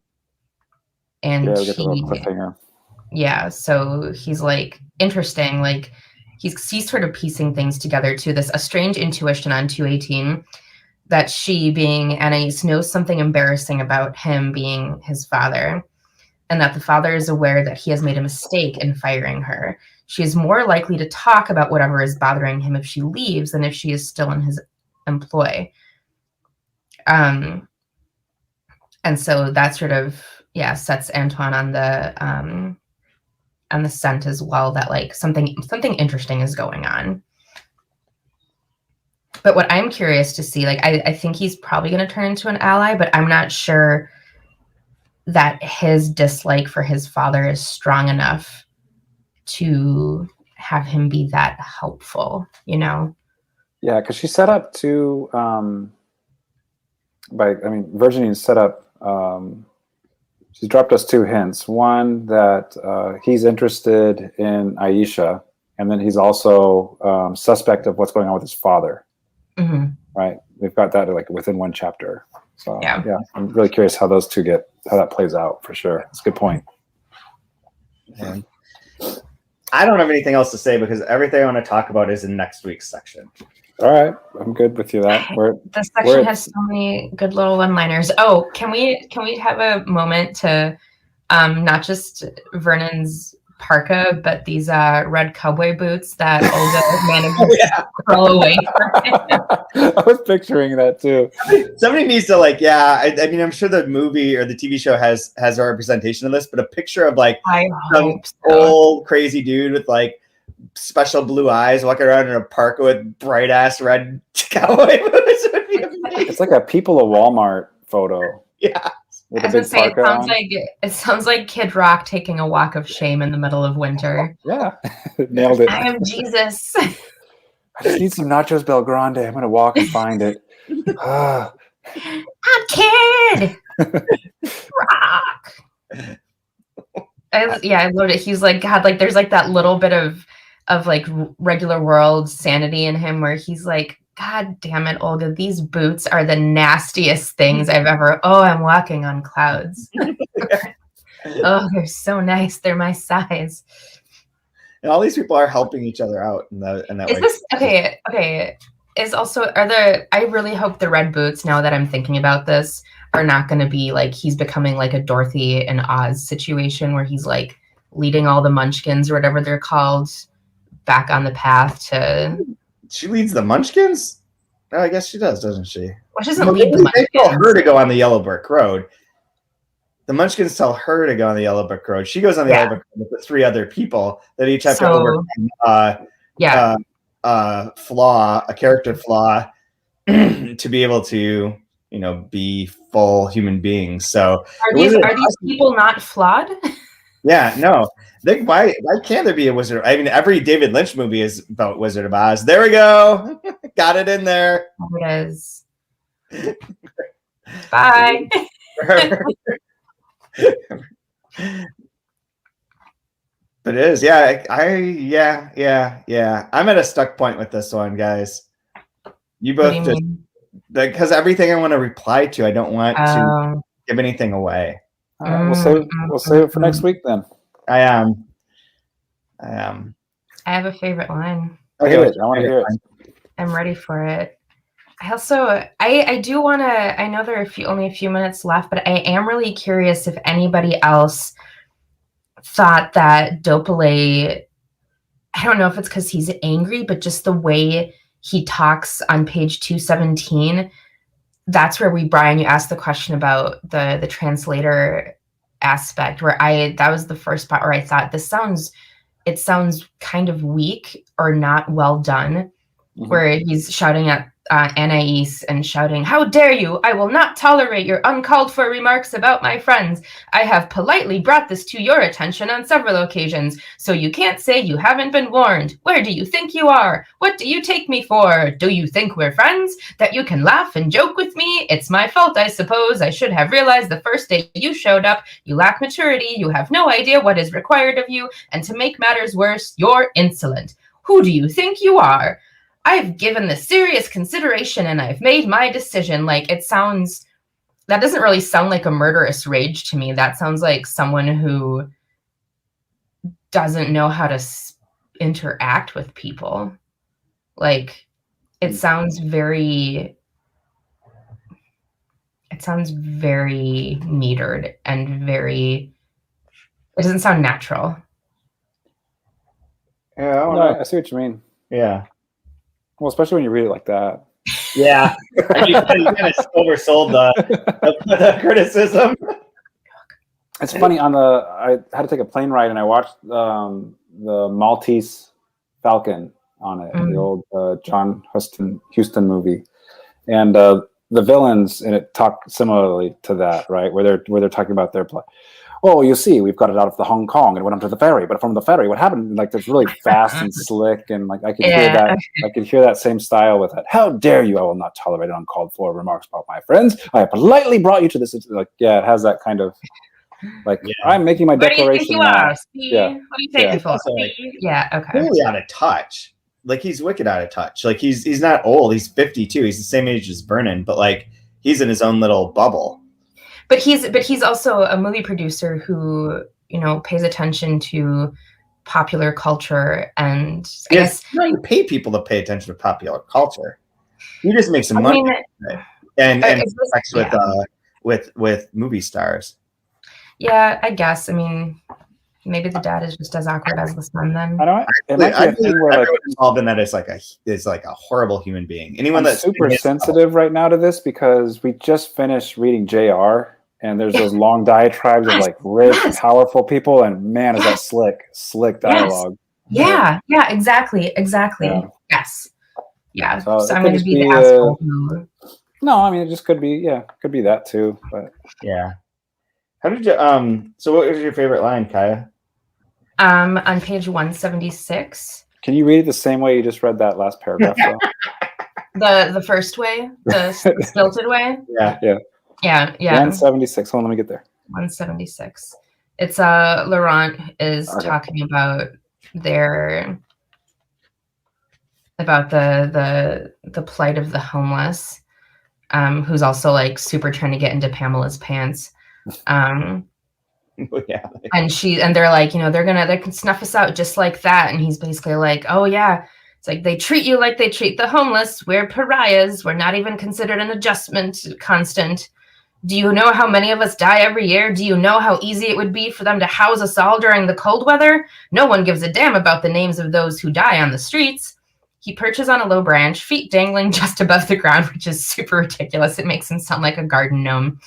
so he's like, interesting, like he's sort of piecing things together to this, a strange intuition on 218 that she, being Anais, knows something embarrassing about him being his father, and that the father is aware that he has made a mistake in firing her. She is more likely to talk about whatever is bothering him if she leaves than if she is still in his employ. And so that sort of, sets Antoine on the scent as well, that like something interesting is going on. But what I'm curious to see, like, I think he's probably going to turn into an ally, but I'm not sure that his dislike for his father is strong enough to have him be that helpful, you know? Yeah, because she set up to, Virginie set up, she's dropped us 2 hints. One, that he's interested in Aisha, and then he's also suspect of what's going on with his father. Right? We've got that like within 1 chapter. So yeah, I'm really curious how those two how that plays out for sure. It's a good point. Yeah. I don't have anything else to say because everything I want to talk about is in next week's section. All right, I'm good with you. That the section has so many good little one-liners. Oh, can we have a moment to not just Vernon's parka, but these red cowboy boots that Olga managed to curl away from him. I was picturing that too. Somebody needs to I mean, I'm sure the movie or the TV show has a representation of this, but a picture of like some old crazy dude with like special blue eyes walking around in a parka with bright ass red cowboy boots would be amazing. It's like a People of Walmart photo. Yeah. I was gonna say it sounds like Kid Rock taking a walk of shame in the middle of winter. Yeah, nailed it. I am Jesus. I just need some nachos Belgrande. I'm gonna walk and find it. I'm Kid Rock. I loved it. He's like God. Like there's like that little bit of like regular world sanity in him where he's like, God damn it, Olga, these boots are the nastiest things I've ever. Oh, I'm walking on clouds. Oh, they're so nice. They're my size. And all these people are helping each other out in that Is way. this okay? Is also I really hope the red boots, now that I'm thinking about this, are not going to be like he's becoming like a Dorothy and Oz situation where he's like leading all the munchkins or whatever they're called back on the path to. She leads the Munchkins? Oh, I guess she does, doesn't she? Well, she doesn't lead the Munchkins. They tell her to go on the Yellow Brick Road. The Munchkins tell her to go on the Yellow Brick Road. She goes on the Yellow Brick Road with the 3 other people that each have to overcome a character flaw to be able to, be full human beings. So are these people not flawed? Yeah, no. Why can't there be a Wizard? I mean, every David Lynch movie is about Wizard of Oz. There we go. Got it in there. It is. Bye. But it is, yeah. I'm at a stuck point with this one, guys. You both just because everything I want to reply to, I don't want to give anything away. We'll save it for next week then. I am. I have a favorite line. Okay, I want to hear it. I'm ready for it. I also, I do want to, I know there are only a few minutes left, but I am really curious if anybody else thought that Dopele, I don't know if it's because he's angry, but just the way he talks on page 217, that's where Brian, you asked the question about the translator aspect, where that was the first spot where I thought it sounds kind of weak or not well done, where he's shouting at Anais and shouting, "How dare you! I will not tolerate your uncalled for remarks about my friends. I have politely brought this to your attention on several occasions, so you can't say you haven't been warned. Where do you think you are? What do you take me for? Do you think we're friends? That you can laugh and joke with me? It's my fault, I suppose. I should have realized the first day you showed up. You lack maturity, you have no idea what is required of you, and to make matters worse, you're insolent. Who do you think you are? I've given this serious consideration and I've made my decision." Like, that doesn't really sound like a murderous rage to me. That sounds like someone who doesn't know how to interact with people. Like, it sounds very metered and it doesn't sound natural. Yeah, I see what you mean. Yeah. Well, especially when you read it like that. Yeah. You kind of oversold the criticism. It's funny, I had to take a plane ride and I watched the Maltese Falcon on it, the old John Huston movie. And the villains in it talk similarly to that, right? Where they're talking about their play. Oh, you see, we've got it out of the Hong Kong and went onto the ferry. But from the ferry, what happened? Like, it's really fast and slick, and like I could hear that. I could hear that same style with that. How dare you! I will not tolerate uncalled for remarks about my friends. I have politely brought you to this. Like, it has that kind of like I'm making my declaration now. What do you take me for? Yeah. Okay. Really out of touch. Like, he's wicked out of touch. Like, he's not old. He's 52. He's the same age as Vernon, but like he's in his own little bubble. But he's also a movie producer who, pays attention to popular culture, and I Yes, guess you don't pay people to pay attention to popular culture. You just make some I money mean, and it's just- sex yeah. with movie stars. Yeah, I guess. I mean, maybe the dad is just as awkward as the son then. I don't. It might be a thing where like everyone involved in that is like a horrible human being. Anyone I'm that's super sensitive right now to this because we just finished reading JR, and there's those long diatribes of like rich, powerful people, and man, is that slick dialogue. Yeah, exactly. Yeah. Yes. Yeah. So So it I'm could going to just be be, the asshole who. No, I mean it just could be that too. But yeah. How did you so what was your favorite line, Kaija? On page 176. can you read it the same way you just read that last paragraph though? The first way, the stilted way. Yeah. 176. Hold on, let me get there. 176. It's Laurent is Okay. talking about their the plight of the homeless, who's also like super trying to get into Pamela's pants. Yeah. And they're like, they can snuff us out just like that. And he's basically like, oh yeah, it's like they treat you like they treat the homeless. We're pariahs. We're not even considered an adjustment constant. Do you know how many of us die every year? Do you know how easy it would be for them to house us all during the cold weather? No one gives a damn about the names of those who die on the streets. He perches on a low branch, feet dangling just above the ground, which is super ridiculous. It makes him sound like a garden gnome.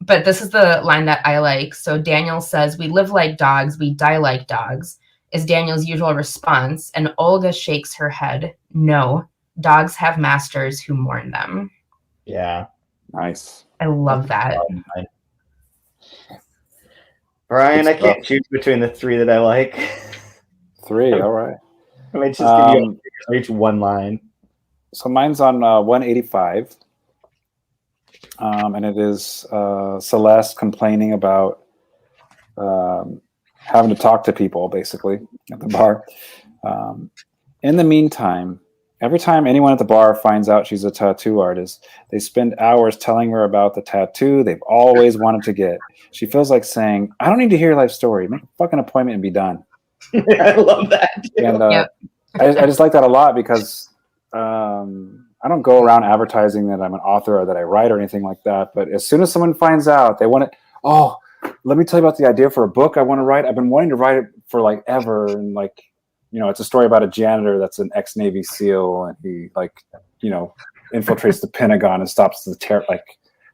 But this is the line that I like. So Daniel says, "We live like dogs, we die like dogs," is Daniel's usual response. And Olga shakes her head. No, dogs have masters who mourn them. Yeah. Nice. I love that. Brian, I can't choose between the three that I like. 3, all right. I might just give you each one line. So mine's on 185. And it is Celeste complaining about having to talk to people, basically, at the bar. In the meantime, every time anyone at the bar finds out she's a tattoo artist, they spend hours telling her about the tattoo they've always wanted to get. She feels like saying, I don't need to hear your life story. Make a fucking appointment and be done. I love that. Too. And I just like that a lot because I don't go around advertising that I'm an author or that I write or anything like that. But as soon as someone finds out, they want it. Oh, let me tell you about the idea for a book I want to write. I've been wanting to write it for like ever. And like, it's a story about a janitor that's an ex-Navy SEAL. And he infiltrates the Pentagon and stops the terror.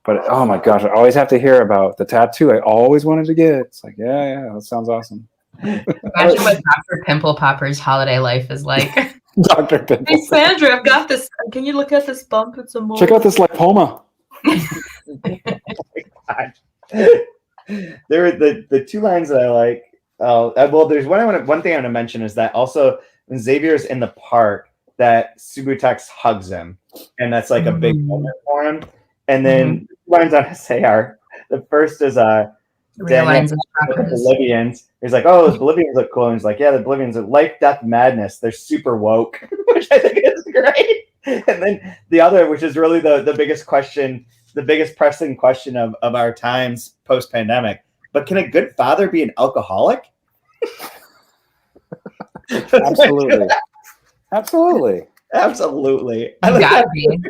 But oh my gosh, I always have to hear about the tattoo I always wanted to get. It's like, yeah, that sounds awesome. Imagine what Dr. Pimple Popper's holiday life is like. Dr. Pimple. Hey Sandra, I've got this. Can you look at this bump? It's a mole. Check out this lipoma. There are the two lines that I like. Well, there's one thing I want to mention is that also when Xavier's in the park, that Subutex hugs him, and that's like a big moment for him. And then lines on essay are the first is lines of the Bolivians. He's like, oh, those Bolivians look cool. And he's like, yeah, the Bolivians are life, death, madness. They're super woke, which I think is great. And then the other, which is really the biggest question, the biggest pressing question of our times post-pandemic. But can a good father be an alcoholic? Absolutely. Absolutely. You gotta be.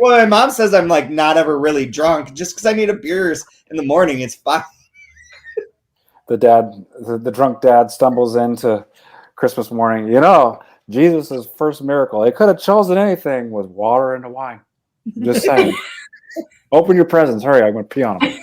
Well, my mom says I'm like not ever really drunk. Just because I need a beers in the morning, it's fine. The drunk dad stumbles into Christmas morning. Jesus' first miracle. They could have chosen anything with water and wine. Just saying. Open your presents. Hurry, I'm going to pee on them.